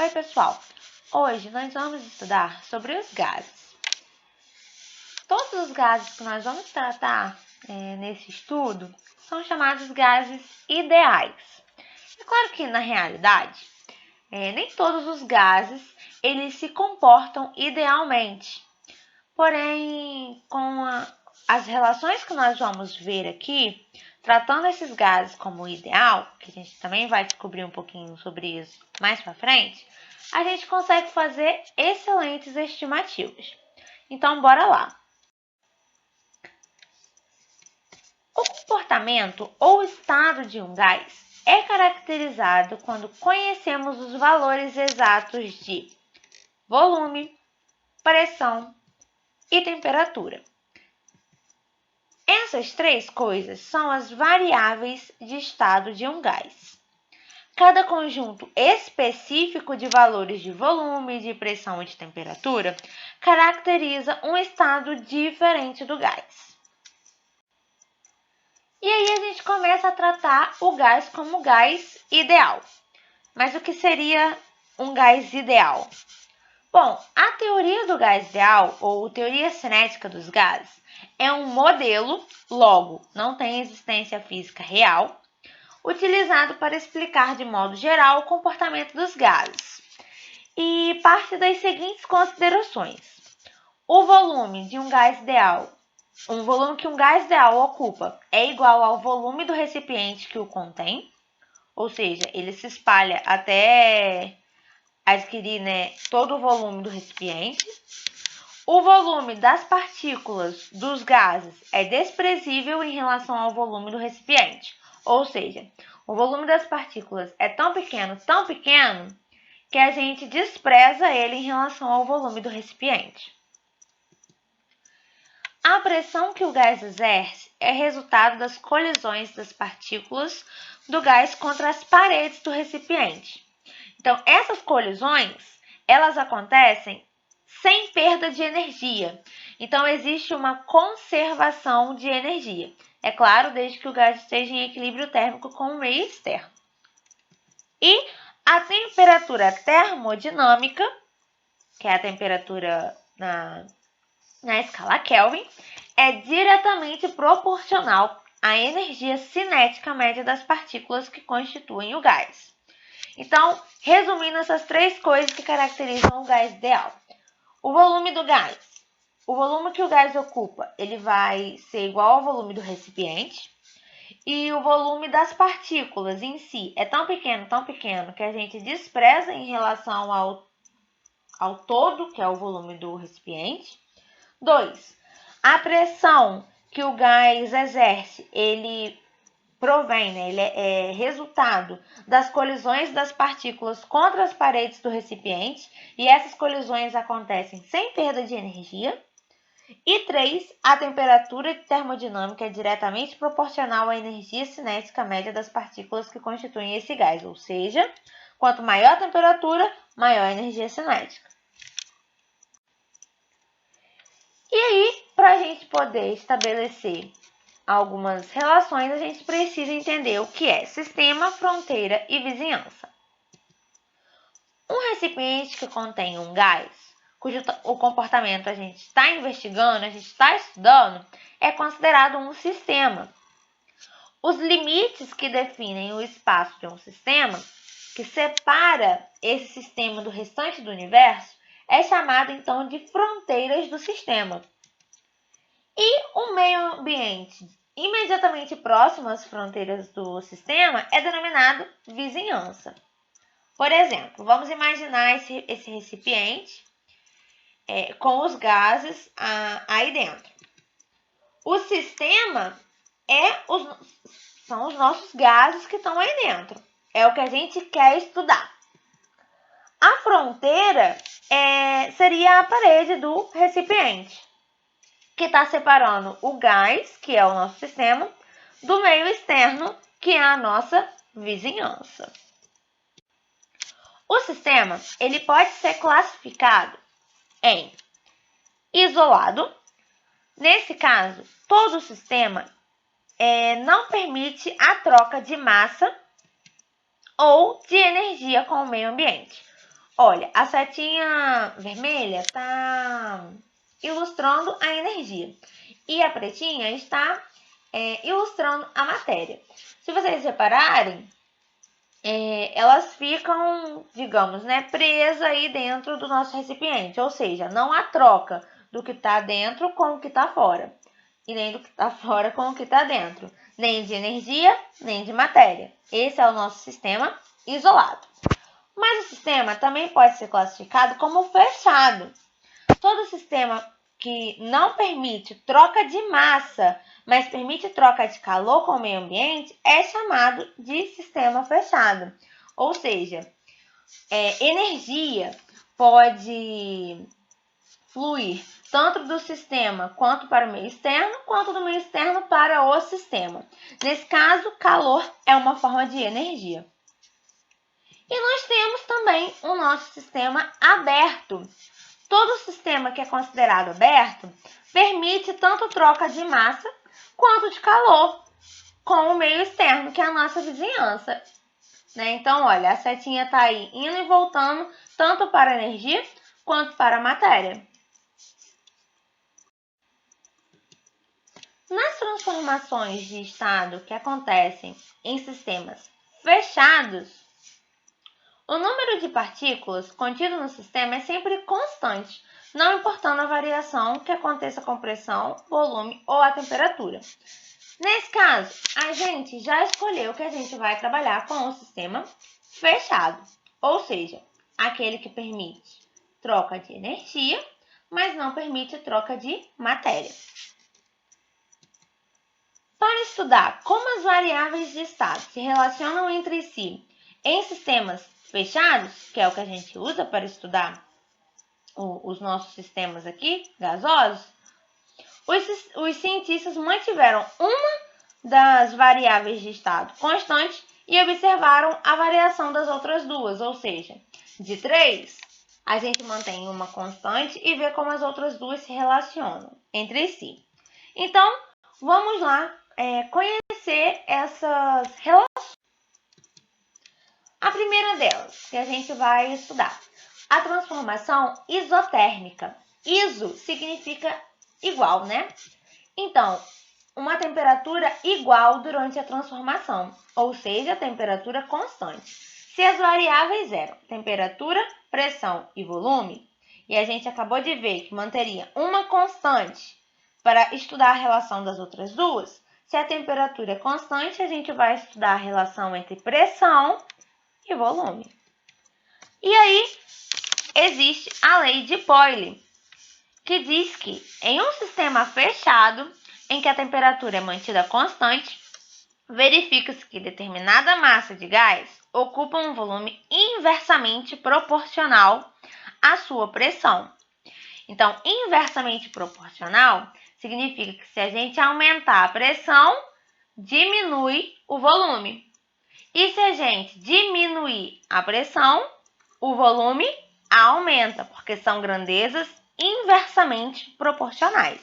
Oi, pessoal! Hoje nós vamos estudar sobre os gases. Todos os gases que nós vamos tratar nesse estudo são chamados gases ideais. É claro que, na realidade, nem todos os gases eles se comportam idealmente. Porém, com as relações que nós vamos ver aqui, tratando esses gases como ideal, que a gente também vai descobrir um pouquinho sobre isso mais para frente, a gente consegue fazer excelentes estimativas. Então, bora lá. O comportamento ou estado de um gás é caracterizado quando conhecemos os valores exatos de volume, pressão e temperatura. Essas três coisas são as variáveis de estado de um gás. Cada conjunto específico de valores de volume, de pressão e de temperatura caracteriza um estado diferente do gás. E aí a gente começa a tratar o gás como gás ideal. Mas o que seria um gás ideal? Bom, a teoria do gás ideal, ou teoria cinética dos gases, é um modelo, logo, não tem existência física real, utilizado para explicar de modo geral o comportamento dos gases. E parte das seguintes considerações. O volume de um gás ideal, um volume que um gás ideal ocupa, é igual ao volume do recipiente que o contém, ou seja, ele se espalha até adquirir todo o volume do recipiente. O volume das partículas dos gases é desprezível em relação ao volume do recipiente, ou seja, o volume das partículas é tão pequeno, que a gente despreza ele em relação ao volume do recipiente. A pressão que o gás exerce é resultado das colisões das partículas do gás contra as paredes do recipiente. Então, essas colisões, elas acontecem sem perda de energia. Então, existe uma conservação de energia. É claro, desde que o gás esteja em equilíbrio térmico com o meio externo. E a temperatura termodinâmica, que é a temperatura na escala Kelvin, é diretamente proporcional à energia cinética média das partículas que constituem o gás. Então, resumindo essas três coisas que caracterizam o gás ideal. O volume do gás. O volume que o gás ocupa, ele vai ser igual ao volume do recipiente. E o volume das partículas em si é tão pequeno, que a gente despreza em relação ao todo, que é o volume do recipiente. 2. A pressão que o gás exerce, ele ele é resultado das colisões das partículas contra as paredes do recipiente, e essas colisões acontecem sem perda de energia. E 3, a temperatura termodinâmica é diretamente proporcional à energia cinética média das partículas que constituem esse gás, ou seja, quanto maior a temperatura, maior a energia cinética. E aí, para a gente poder estabelecer algumas relações, a gente precisa entender o que é sistema, fronteira e vizinhança. Um recipiente que contém um gás, cujo o comportamento a gente está investigando, a gente está estudando, é considerado um sistema. Os limites que definem o espaço de um sistema, que separa esse sistema do restante do universo, é chamado então de fronteiras do sistema. E o meio ambiente imediatamente próximo às fronteiras do sistema é denominado vizinhança. Por exemplo, vamos imaginar esse recipiente com os gases aí dentro. O sistema são os nossos gases que estão aí dentro. É o que a gente quer estudar. A fronteira seria a parede do recipiente, que está separando o gás, que é o nosso sistema, do meio externo, que é a nossa vizinhança. O sistema ele pode ser classificado em isolado. Nesse caso, todo o sistema não permite a troca de massa ou de energia com o meio ambiente. olha, a setinha vermelha está ilustrando a energia e a pretinha está ilustrando a matéria. Se vocês repararem, elas ficam, digamos, né, presas aí dentro do nosso recipiente, ou seja, não há troca do que está dentro com o que está fora, e nem do que está fora com o que está dentro, nem de energia, nem de matéria. Esse é o nosso sistema isolado. Mas o sistema também pode ser classificado como fechado. Todo sistema que não permite troca de massa, mas permite troca de calor com o meio ambiente, é chamado de sistema fechado. Ou seja, energia pode fluir tanto do sistema quanto para o meio externo, quanto do meio externo para o sistema. Nesse caso, calor é uma forma de energia. E nós temos também o nosso sistema aberto. Todo sistema que é considerado aberto permite tanto troca de massa quanto de calor com o meio externo, que é a nossa vizinhança. Então, olha, a setinha está aí indo e voltando tanto para a energia quanto para a matéria. Nas transformações de estado que acontecem em sistemas fechados, o número de partículas contido no sistema é sempre constante, não importando a variação que aconteça com pressão, volume ou a temperatura. Nesse caso, a gente já escolheu que a gente vai trabalhar com o sistema fechado, ou seja, aquele que permite troca de energia, mas não permite troca de matéria. Para estudar como as variáveis de estado se relacionam entre si em sistemas fechados, que é o que a gente usa para estudar os nossos sistemas aqui, gasosos, os cientistas mantiveram uma das variáveis de estado constante e observaram a variação das outras duas, ou seja, de 3, a gente mantém uma constante e vê como as outras duas se relacionam entre si. Então, vamos lá conhecer essas relações. A primeira delas, que a gente vai estudar, a transformação isotérmica. Iso significa igual, né? Então, uma temperatura igual durante a transformação, ou seja, temperatura constante. Se as variáveis eram temperatura, pressão e volume, e a gente acabou de ver que manteria uma constante para estudar a relação das outras duas, se a temperatura é constante, a gente vai estudar a relação entre pressão e volume. E aí, existe a lei de Boyle, que diz que em um sistema fechado, em que a temperatura é mantida constante, verifica-se que determinada massa de gás ocupa um volume inversamente proporcional à sua pressão. Então, inversamente proporcional significa que se a gente aumentar a pressão, diminui o volume. E se a gente diminuir a pressão, o volume aumenta, porque são grandezas inversamente proporcionais.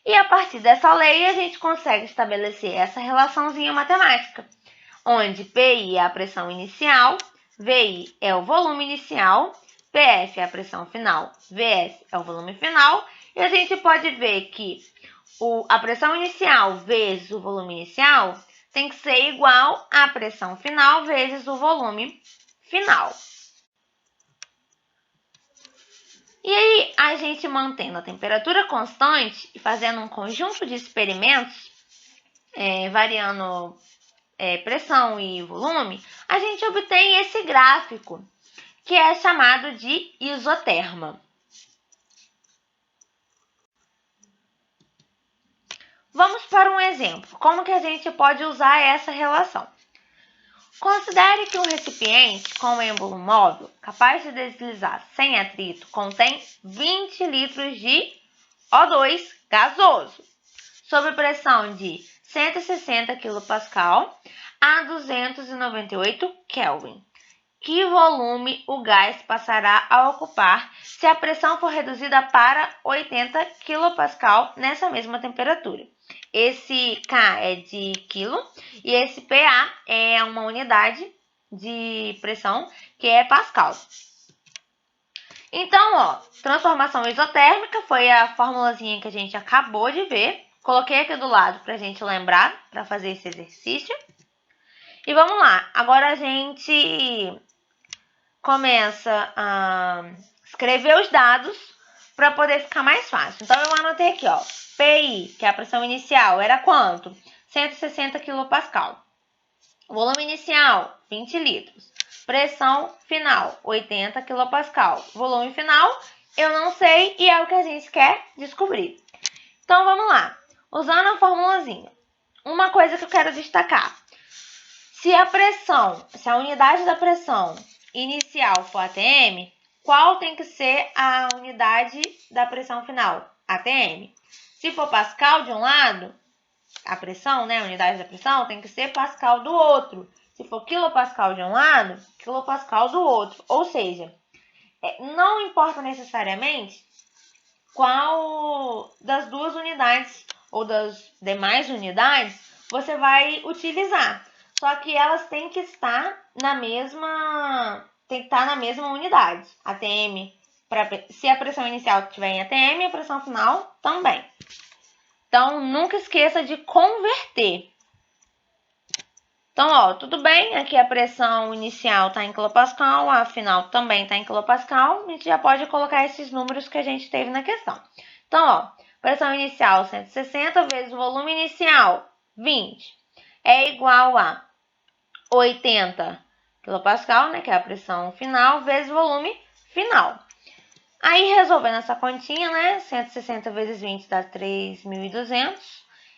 E a partir dessa lei, a gente consegue estabelecer essa relaçãozinha matemática, onde PI é a pressão inicial, VI é o volume inicial, PF é a pressão final, VS é o volume final, e a gente pode ver que a pressão inicial vezes o volume inicial tem que ser igual à pressão final vezes o volume final. E aí, a gente mantendo a temperatura constante e fazendo um conjunto de experimentos, variando pressão e volume, a gente obtém esse gráfico, que é chamado de isoterma. Vamos para um exemplo. Como que a gente pode usar essa relação? Considere que um recipiente com êmbolo móvel, capaz de deslizar sem atrito, contém 20 litros de O2 gasoso, sob pressão de 160 kPa a 298 Kelvin. Que volume o gás passará a ocupar se a pressão for reduzida para 80 kPa nessa mesma temperatura? Esse K é de quilo e esse PA é uma unidade de pressão que é pascal. Então, ó, transformação isotérmica foi a formulazinha que a gente acabou de ver. Coloquei aqui do lado pra gente lembrar, para fazer esse exercício. E vamos lá, agora a gente começa a escrever os dados para poder ficar mais fácil. Então, eu anotei aqui, ó, PI, que é a pressão inicial, era quanto? 160 kPa. Volume inicial, 20 litros. Pressão final, 80 kPa. Volume final, eu não sei e é o que a gente quer descobrir. Então, vamos lá. Usando a formulazinha, uma coisa que eu quero destacar. Se a unidade da pressão inicial for ATM, qual tem que ser a unidade da pressão final? ATM. Se for pascal de um lado, a pressão, né, a unidade da pressão, tem que ser pascal do outro. Se for quilopascal de um lado, quilopascal do outro. Ou seja, não importa necessariamente qual das duas unidades ou das demais unidades você vai utilizar. Só que elas têm que estar na mesma unidade. ATM, se a pressão inicial estiver em ATM, a pressão final também. Então, nunca esqueça de converter. Então, ó, tudo bem, aqui a pressão inicial está em quilopascal, a final também está em quilopascal. A gente já pode colocar esses números que a gente teve na questão. Então, ó, pressão inicial 160 vezes o volume inicial, 20, é igual a 80 quilopascal, né, que é a pressão final, vezes o volume final. Aí, resolvendo essa continha, né, 160 vezes 20 dá 3.200,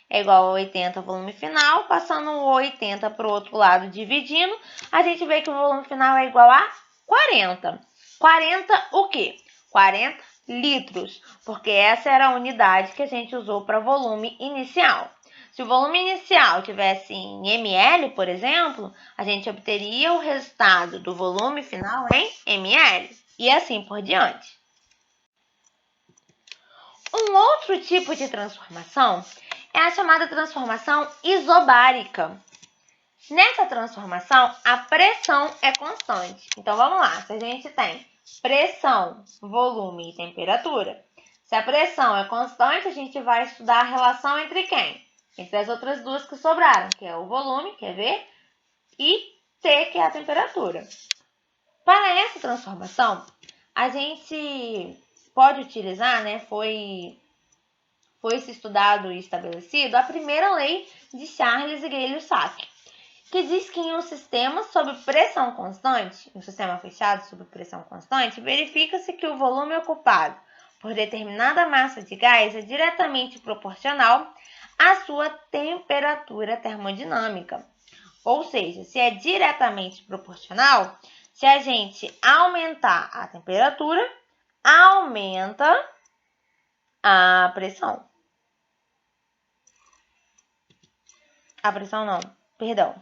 é igual a 80 volume final. Passando o 80 para o outro lado, dividindo, a gente vê que o volume final é igual a 40. 40 o quê? 40 litros, porque essa era a unidade que a gente usou para volume inicial. Se o volume inicial tivesse em ml, por exemplo, a gente obteria o resultado do volume final em ml. E assim por diante. Um outro tipo de transformação é a chamada transformação isobárica. Nessa transformação, a pressão é constante. Então, vamos lá. Se a gente tem pressão, volume e temperatura, se a pressão é constante, a gente vai estudar a relação entre quem? Entre as outras duas que sobraram, que é o volume, quer ver? E T, que é a temperatura. Para essa transformação, a gente pode utilizar, né, foi se estudado e estabelecido a primeira lei de Charles e Gay-Lussac, que diz que em um sistema sob pressão constante, um sistema fechado sob pressão constante, verifica-se que o volume ocupado por determinada massa de gás é diretamente proporcional à sua temperatura termodinâmica. Ou seja, se é diretamente proporcional, se a gente aumentar a temperatura, aumenta a pressão. A pressão não, perdão.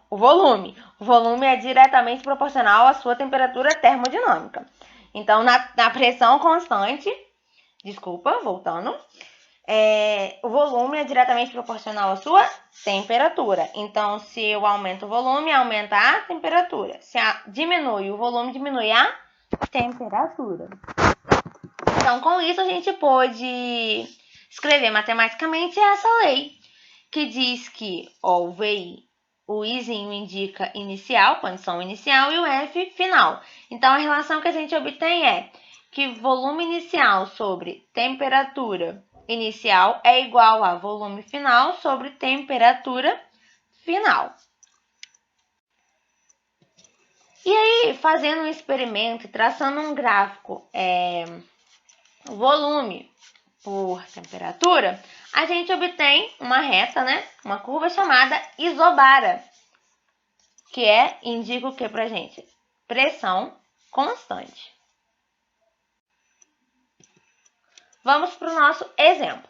O volume. O volume é diretamente proporcional à sua temperatura termodinâmica. Então, na pressão constante, voltando, o volume é diretamente proporcional à sua temperatura. Então, se eu aumento o volume, aumenta a temperatura. Se diminui o volume, diminui a temperatura. Então, com isso, a gente pode escrever matematicamente essa lei, que diz que o VI, o Izinho indica inicial, condição inicial, e o F, final. Então, a relação que a gente obtém é que volume inicial sobre temperatura inicial é igual a volume final sobre temperatura final. E aí, fazendo um experimento e traçando um gráfico, volume por temperatura, a gente obtém uma reta, né? Uma curva chamada isobara, que indica o que pra gente? Pressão constante. Vamos para o nosso exemplo.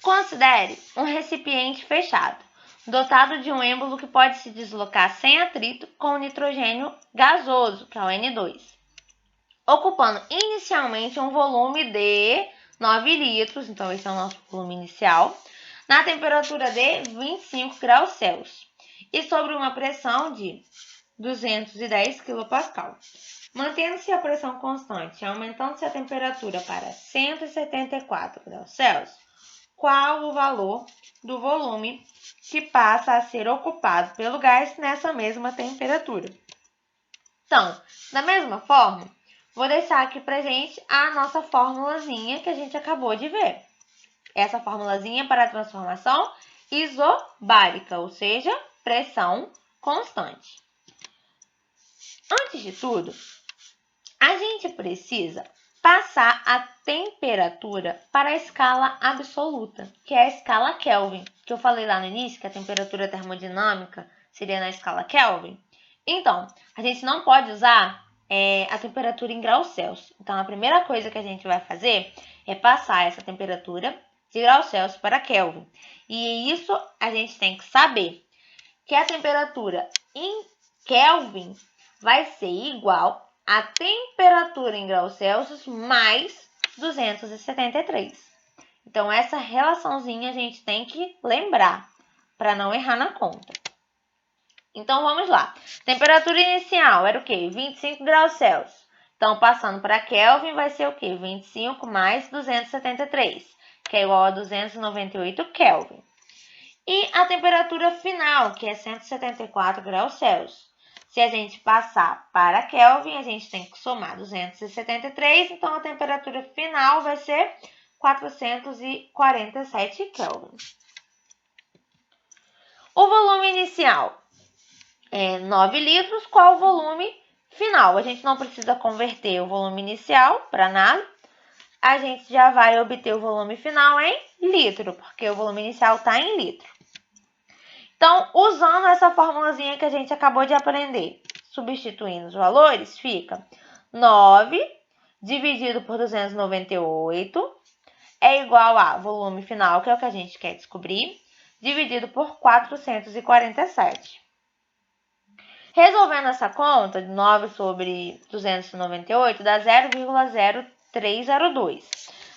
Considere um recipiente fechado, dotado de um êmbolo que pode se deslocar sem atrito com o nitrogênio gasoso, que é o N2, ocupando inicialmente um volume de 9 litros, então esse é o nosso volume inicial, na temperatura de 25 graus Celsius e sobre uma pressão de 210 kPa. Mantendo-se a pressão constante e aumentando-se a temperatura para 174 graus Celsius, qual o valor do volume que passa a ser ocupado pelo gás nessa mesma temperatura? Então, da mesma forma, vou deixar aqui pra gente a nossa formulazinha que a gente acabou de ver. Essa formulazinha para a transformação isobárica, ou seja, pressão constante. Antes de tudo, a gente precisa passar a temperatura para a escala absoluta, que é a escala Kelvin, que eu falei lá no início, que a temperatura termodinâmica seria na escala Kelvin. Então, a gente não pode usar a temperatura em graus Celsius. Então, a primeira coisa que a gente vai fazer é passar essa temperatura de graus Celsius para Kelvin. E isso a gente tem que saber, que a temperatura em Kelvin vai ser igual à temperatura em graus Celsius mais 273. Então, essa relaçãozinha a gente tem que lembrar para não errar na conta. Então, vamos lá. Temperatura inicial era o quê? 25 graus Celsius. Então, passando para Kelvin, vai ser o quê? 25 mais 273, que é igual a 298 Kelvin. E a temperatura final, que é 174 graus Celsius. Se a gente passar para Kelvin, a gente tem que somar 273, então a temperatura final vai ser 447 Kelvin. O volume inicial é 9 litros, qual o volume final? A gente não precisa converter o volume inicial para nada. A gente já vai obter o volume final em litro, porque o volume inicial está em litro. Então, usando essa formulazinha que a gente acabou de aprender, substituindo os valores, fica 9 dividido por 298 é igual a volume final, que é o que a gente quer descobrir, dividido por 447. Resolvendo essa conta, de 9 sobre 298 dá 0,0302.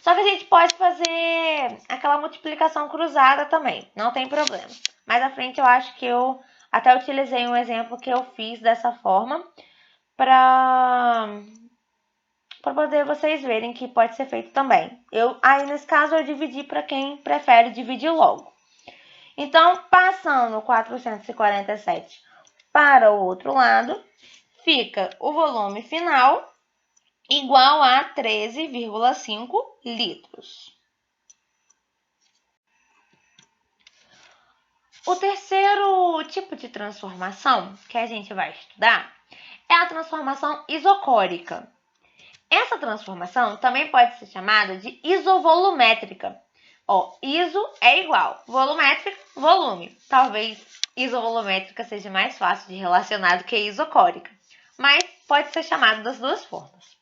Só que a gente pode fazer aquela multiplicação cruzada também, não tem problema. Mais à frente eu acho que eu até utilizei um exemplo que eu fiz dessa forma para poder vocês verem que pode ser feito também. Aí nesse caso eu dividi para quem prefere dividir logo. Então, passando 447 para o outro lado, fica o volume final igual a 13,5 litros. O terceiro tipo de transformação que a gente vai estudar é a transformação isocórica. Essa transformação também pode ser chamada de isovolumétrica. Iso é igual, volumétrica, volume. Talvez isovolumétrica seja mais fácil de relacionar do que isocórica, mas pode ser chamado das duas formas.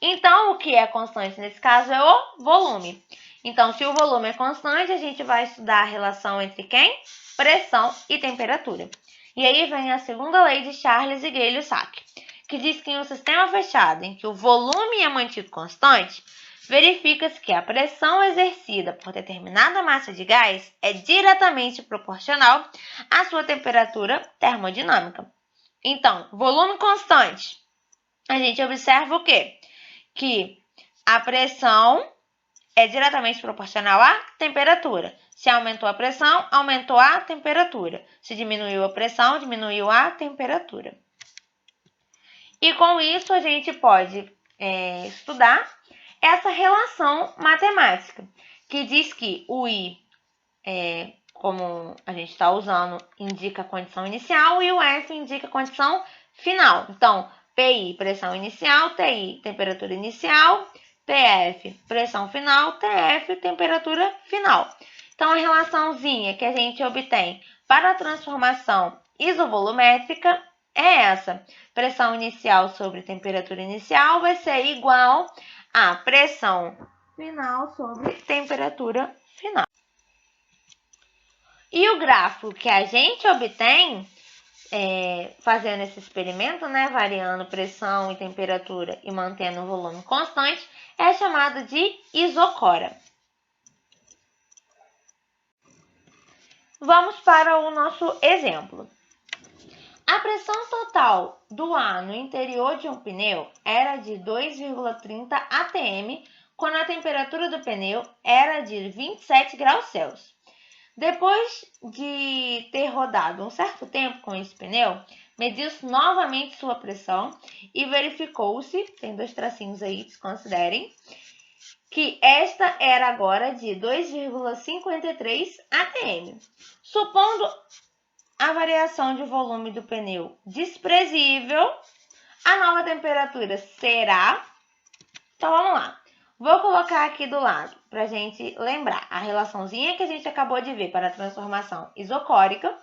Então, o que é constante nesse caso é o volume. Então, se o volume é constante, a gente vai estudar a relação entre quem? Pressão e temperatura. E aí vem a segunda lei de Charles e Gay-Lussac, que diz que em um sistema fechado em que o volume é mantido constante, verifica-se que a pressão exercida por determinada massa de gás é diretamente proporcional à sua temperatura termodinâmica. Então, volume constante, a gente observa o quê? Que a pressão é diretamente proporcional à temperatura. Se aumentou a pressão, aumentou a temperatura. Se diminuiu a pressão, diminuiu a temperatura. E com isso a gente pode estudar essa relação matemática, que diz que o I, como a gente está usando, indica a condição inicial e o F indica a condição final. Então, PI, pressão inicial, TI, temperatura inicial, TF, pressão final, TF, temperatura final. Então, a relaçãozinha que a gente obtém para a transformação isovolumétrica é essa. Pressão inicial sobre temperatura inicial vai ser igual a pressão final sobre temperatura final. E o gráfico que a gente obtém fazendo esse experimento, variando pressão e temperatura e mantendo o volume constante, é chamado de isocora. Vamos para o nosso exemplo. A pressão total do ar no interior de um pneu era de 2,30 atm, quando a temperatura do pneu era de 27 graus Celsius. Depois de ter rodado um certo tempo com esse pneu, mediu-se novamente sua pressão e verificou-se, tem dois tracinhos aí, desconsiderem, que esta era agora de 2,53 atm. Supondo a variação de volume do pneu desprezível, a nova temperatura será... Então, vamos lá. Vou colocar aqui do lado, para a gente lembrar a relaçãozinha que a gente acabou de ver para a transformação isocórica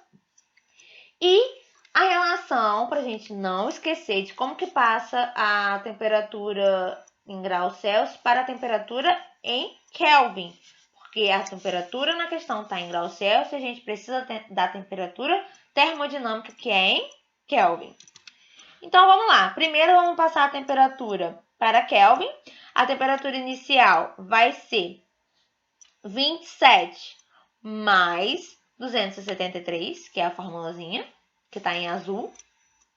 e a relação, para a gente não esquecer de como que passa a temperatura em graus Celsius para a temperatura em Kelvin. Porque a temperatura na questão está em graus Celsius e a gente precisa da temperatura termodinâmica, que é em Kelvin. Então, vamos lá. Primeiro, vamos passar a temperatura para Kelvin. A temperatura inicial vai ser 27 mais 273, que é a formulazinha, que está em azul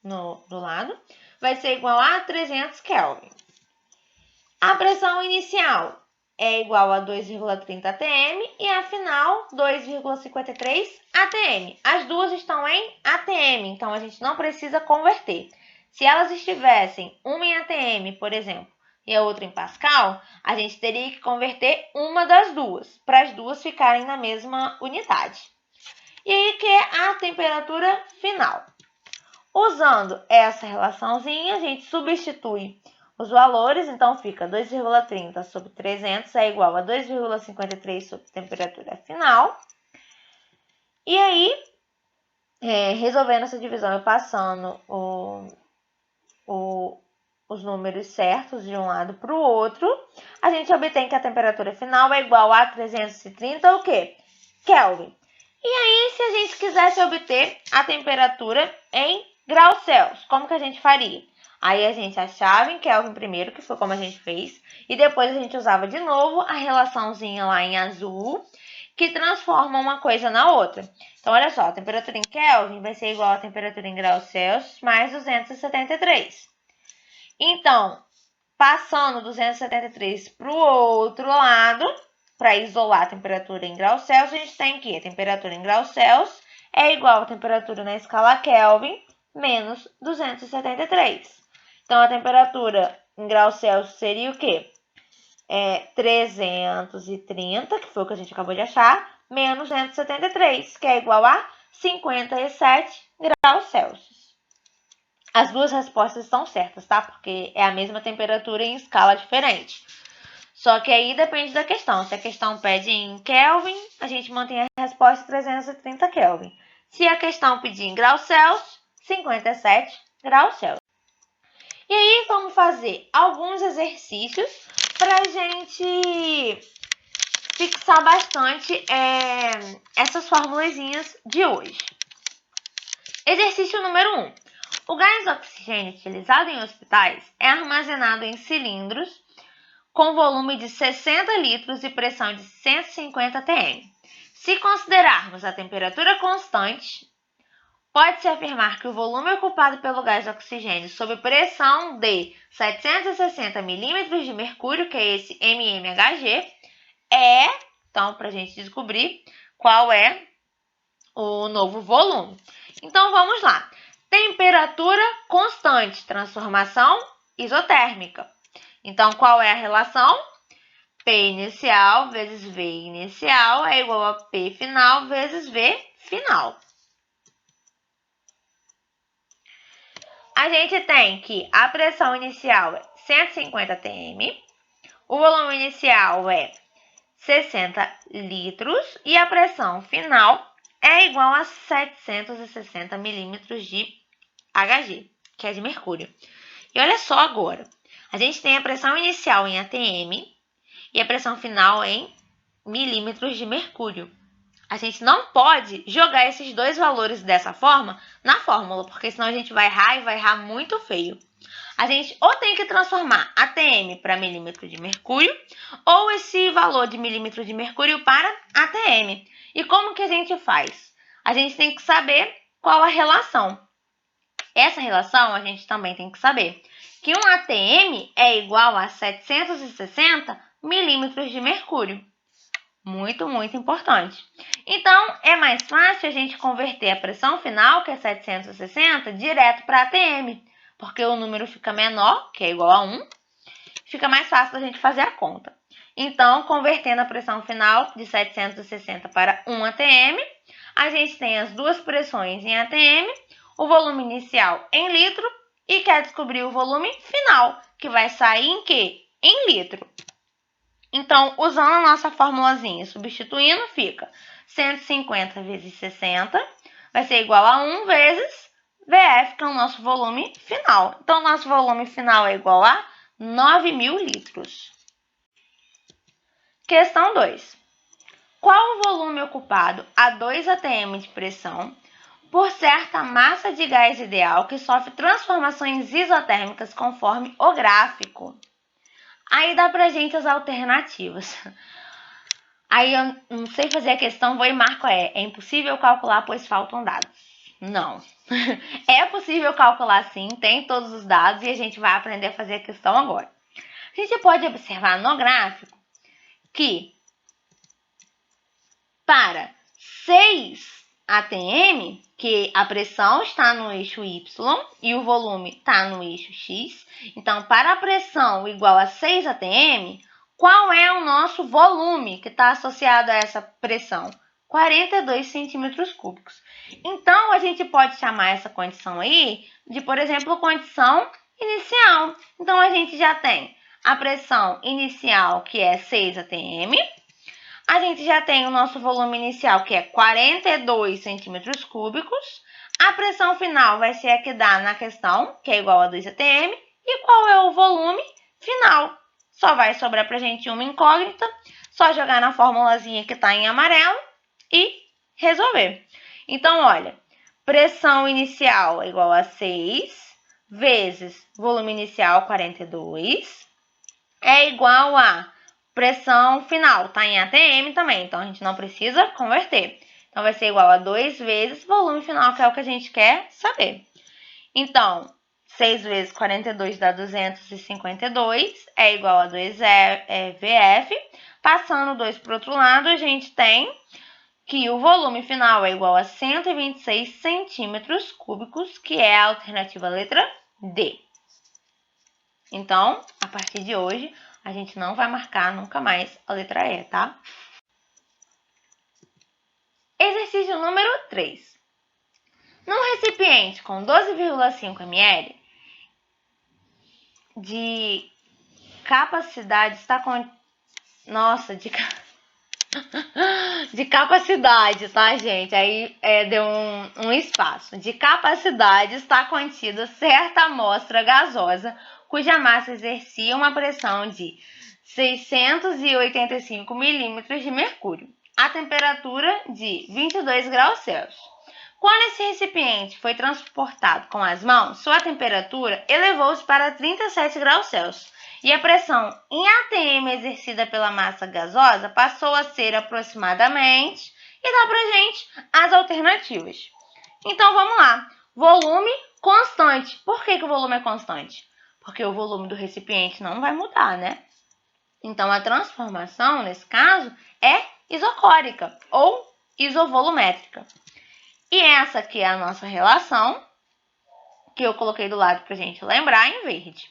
do lado, vai ser igual a 300 Kelvin. A pressão inicial é igual a 2,30 atm e a final 2,53 atm. As duas estão em atm, então a gente não precisa converter. Se elas estivessem uma em atm, por exemplo, e a outra em Pascal, a gente teria que converter uma das duas, para as duas ficarem na mesma unidade. E aí que é a temperatura final. Usando essa relaçãozinha, a gente substitui os valores, então fica 2,30 sobre 300 é igual a 2,53 sobre temperatura final. E aí, resolvendo essa divisão e passando os números certos de um lado para o outro, a gente obtém que a temperatura final é igual a 330 o quê? Kelvin. E aí, se a gente quisesse obter a temperatura em graus Celsius, como que a gente faria? Aí a gente achava em Kelvin primeiro, que foi como a gente fez, e depois a gente usava de novo a relaçãozinha lá em azul, que transforma uma coisa na outra. Então, olha só, a temperatura em Kelvin vai ser igual à temperatura em graus Celsius mais 273. Então, passando 273 para o outro lado, para isolar a temperatura em graus Celsius, a gente tem que a temperatura em graus Celsius é igual à temperatura na escala Kelvin menos 273. Então, a temperatura em graus Celsius seria o quê? 330, que foi o que a gente acabou de achar, menos 273, que é igual a 57 graus Celsius. As duas respostas estão certas, tá? Porque é a mesma temperatura em escala diferente. Só que aí depende da questão. Se a questão pede em Kelvin, a gente mantém a resposta 330 Kelvin. Se a questão pedir em graus Celsius, 57 graus Celsius. E aí, vamos fazer alguns exercícios para a gente fixar bastante essas formulazinhas de hoje. Exercício número 1. O gás oxigênio utilizado em hospitais é armazenado em cilindros com volume de 60 litros e pressão de 150 atm. Se considerarmos a temperatura constante, pode-se afirmar que o volume ocupado pelo gás oxigênio sob pressão de 760 milímetros de mercúrio, que é esse mmHg, então, para a gente descobrir qual é o novo volume. Então, vamos lá. Temperatura constante, transformação isotérmica. Então, qual é a relação? P inicial vezes V inicial é igual a P final vezes V final. A gente tem que a pressão inicial é 150 atm, o volume inicial é 60 litros e a pressão final é igual a 760 milímetros de Hg, que é de mercúrio. E olha só agora, a gente tem a pressão inicial em atm e a pressão final em milímetros de mercúrio. A gente não pode jogar esses dois valores dessa forma na fórmula, porque senão a gente vai errar e vai errar muito feio. A gente ou tem que transformar atm para milímetro de mercúrio, ou esse valor de milímetro de mercúrio para atm. E como que a gente faz? A gente tem que saber qual a relação. Essa relação a gente também tem que saber que um ATM é igual a 760 milímetros de mercúrio. Muito, muito importante. Então, é mais fácil a gente converter a pressão final, que é 760, direto para ATM, porque o número fica menor, que é igual a 1, fica mais fácil da gente fazer a conta. Então, convertendo a pressão final de 760 para 1 ATM, a gente tem as duas pressões em ATM, o volume inicial em litro e quer descobrir o volume final, que vai sair em quê? Em litro. Então, usando a nossa formulazinha, substituindo, fica 150 vezes 60, vai ser igual a 1 vezes VF, que é o nosso volume final. Então, nosso volume final é igual a 9.000 litros. Questão 2. Qual o volume ocupado a 2 atm de pressão por certa massa de gás ideal que sofre transformações isotérmicas conforme o gráfico? Aí dá pra gente as alternativas. Aí eu não sei fazer a questão, vou e marco é impossível calcular, pois faltam dados. Não. É possível calcular sim, tem todos os dados e a gente vai aprender a fazer a questão agora. A gente pode observar no gráfico que para 6 ATM, que a pressão está no eixo Y e o volume está no eixo X. Então, para a pressão igual a 6 ATM, qual é o nosso volume que está associado a essa pressão? 42 centímetros cúbicos. Então, a gente pode chamar essa condição aí de, por exemplo, condição inicial. Então, a gente já tem a pressão inicial, que é 6 ATM. A gente já tem o nosso volume inicial, que é 42 centímetros cúbicos. A pressão final vai ser a que dá na questão, que é igual a 2 atm. E qual é o volume final? Só vai sobrar para a gente uma incógnita. Só jogar na formulazinha que está em amarelo e resolver. Então, olha, pressão inicial é igual a 6 vezes volume inicial, 42, é igual a pressão final, tá em ATM também, então a gente não precisa converter. Então, vai ser igual a 2 vezes volume final, que é o que a gente quer saber. Então, 6 vezes 42 dá 252, é igual a 2 VF. Passando 2 para o outro lado, a gente tem que o volume final é igual a 126 centímetros cúbicos, que é a alternativa letra D. Então, a partir de hoje, a gente não vai marcar nunca mais a letra E, tá? Exercício número 3. Num recipiente com 12,5 ml de capacidade, está com... Nossa, de capacidade, tá, gente? Aí deu um espaço. De capacidade está contida certa amostra gasosa cuja massa exercia uma pressão de 685 milímetros de mercúrio, a temperatura de 22 graus Celsius. Quando esse recipiente foi transportado com as mãos, sua temperatura elevou-se para 37 graus Celsius e a pressão em ATM exercida pela massa gasosa passou a ser aproximadamente, e dá pra gente as alternativas. Então, vamos lá. Volume constante. Por que o volume é constante? Porque o volume do recipiente não vai mudar, né? Então, a transformação, nesse caso, é isocórica ou isovolumétrica. E essa aqui é a nossa relação, que eu coloquei do lado para a gente lembrar em verde.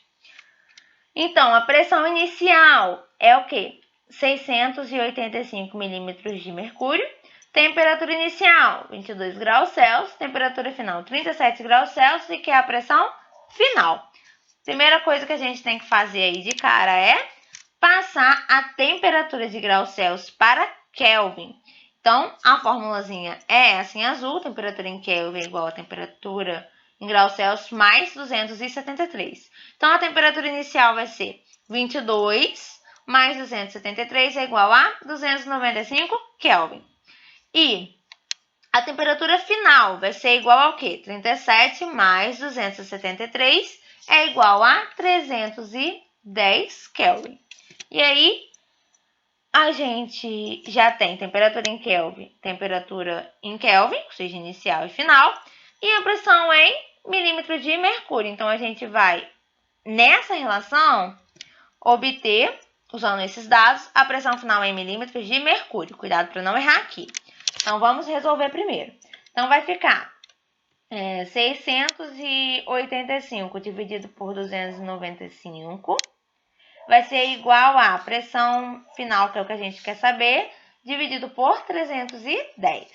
Então, a pressão inicial é o quê? 685 milímetros de mercúrio. Temperatura inicial, 22 graus Celsius. Temperatura final, 37 graus Celsius. E que é a pressão final. Primeira coisa que a gente tem que fazer aí de cara é passar a temperatura de graus Celsius para Kelvin. Então, a formulazinha é essa em azul, temperatura em Kelvin é igual a temperatura em graus Celsius mais 273. Então, a temperatura inicial vai ser 22 mais 273 é igual a 295 Kelvin. E a temperatura final vai ser igual ao quê? 37 mais 273 é igual a 310 Kelvin. E aí, a gente já tem temperatura em Kelvin, ou seja, inicial e final, e a pressão em milímetros de mercúrio. Então, a gente vai, nessa relação, obter, usando esses dados, a pressão final em milímetros de mercúrio. Cuidado para não errar aqui. Então, vamos resolver primeiro. Então, vai ficar 685 dividido por 295 vai ser igual a pressão final, que é o que a gente quer saber, dividido por 310.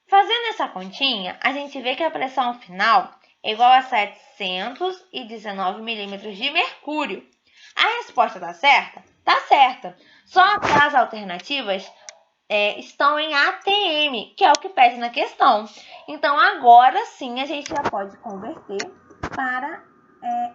Fazendo essa continha, a gente vê que a pressão final é igual a 719 milímetros de mercúrio. A resposta está certa? Está certa. Só que as alternativas estão em ATM, que é o que pede na questão. Então, agora sim, a gente já pode converter para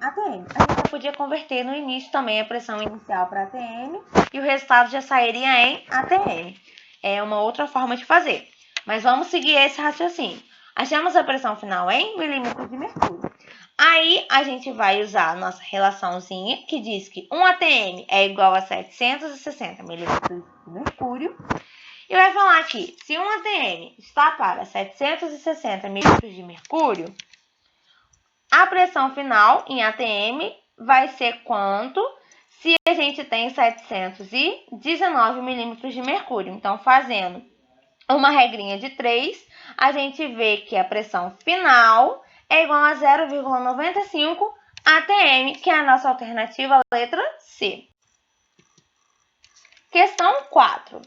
ATM. A gente já podia converter no início também a pressão inicial para ATM e o resultado já sairia em ATM. É uma outra forma de fazer. Mas vamos seguir esse raciocínio. Achamos a pressão final em milímetros de mercúrio. Aí, a gente vai usar a nossa relaçãozinha, que diz que 1 ATM é igual a 760 milímetros de mercúrio. E vai falar que, se 1 ATM está para 760 milímetros de mercúrio, a pressão final em ATM vai ser quanto se a gente tem 719 milímetros de mercúrio. Então, fazendo uma regrinha de 3, a gente vê que a pressão final é igual a 0,95 ATM, que é a nossa alternativa, a letra C. Questão 4.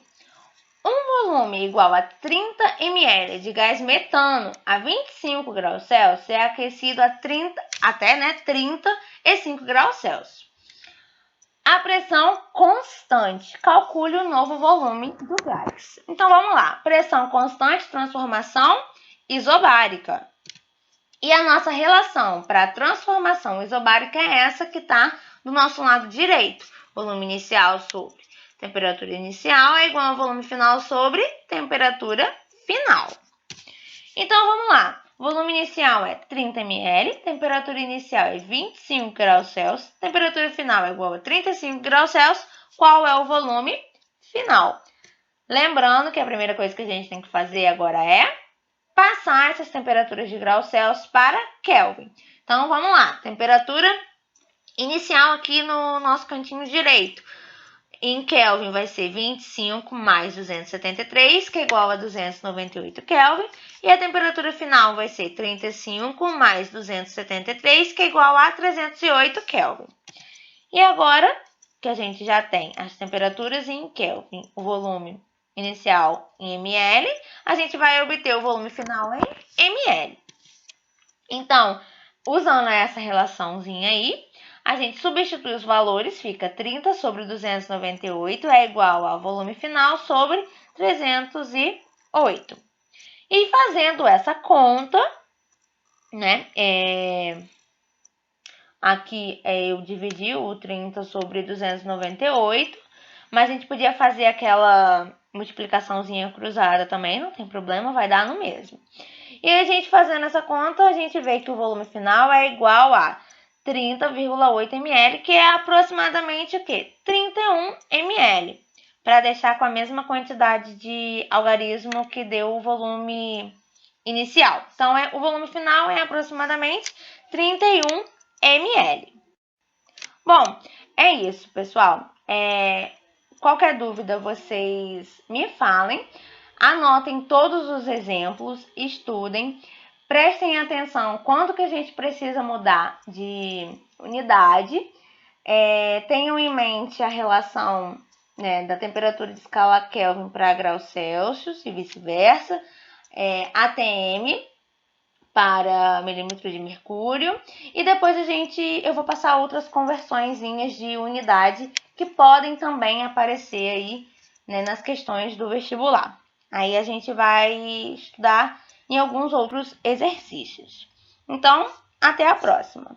Um volume igual a 30 ml de gás metano a 25 graus Celsius é aquecido a 35 graus Celsius. A pressão constante. Calcule o novo volume do gás. Então, vamos lá. Pressão constante, transformação isobárica. E a nossa relação para a transformação isobárica é essa que está do nosso lado direito. Volume inicial sobre temperatura inicial é igual ao volume final sobre temperatura final. Então, vamos lá. Volume inicial é 30 ml, temperatura inicial é 25 graus Celsius, temperatura final é igual a 35 graus Celsius. Qual é o volume final? Lembrando que a primeira coisa que a gente tem que fazer agora é passar essas temperaturas de graus Celsius para Kelvin. Então, vamos lá. Temperatura inicial aqui no nosso cantinho direito. Em Kelvin vai ser 25 mais 273, que é igual a 298 Kelvin. E a temperatura final vai ser 35 mais 273, que é igual a 308 Kelvin. E agora que a gente já tem as temperaturas em Kelvin, o volume inicial em ml, a gente vai obter o volume final em ml. Então, usando essa relaçãozinha aí, a gente substitui os valores, fica 30 sobre 298 é igual ao volume final sobre 308. E fazendo essa conta, né, aqui eu dividi o 30 sobre 298, mas a gente podia fazer aquela multiplicaçãozinha cruzada também, não tem problema, vai dar no mesmo. E a gente fazendo essa conta, a gente vê que o volume final é igual a 30,8 ml, que é aproximadamente o quê? 31 ml, para deixar com a mesma quantidade de algarismo que deu o volume inicial. Então, o volume final é aproximadamente 31 ml. Bom, é isso, pessoal. Qualquer dúvida, vocês me falem. Anotem todos os exemplos, estudem. Prestem atenção quanto que a gente precisa mudar de unidade. Tenham em mente a relação, né, da temperatura de escala Kelvin para graus Celsius e vice-versa. ATM para milímetro de mercúrio. E depois eu vou passar outras conversõezinhas de unidade que podem também aparecer aí, né, nas questões do vestibular. Aí a gente vai estudar em alguns outros exercícios. Então, até a próxima!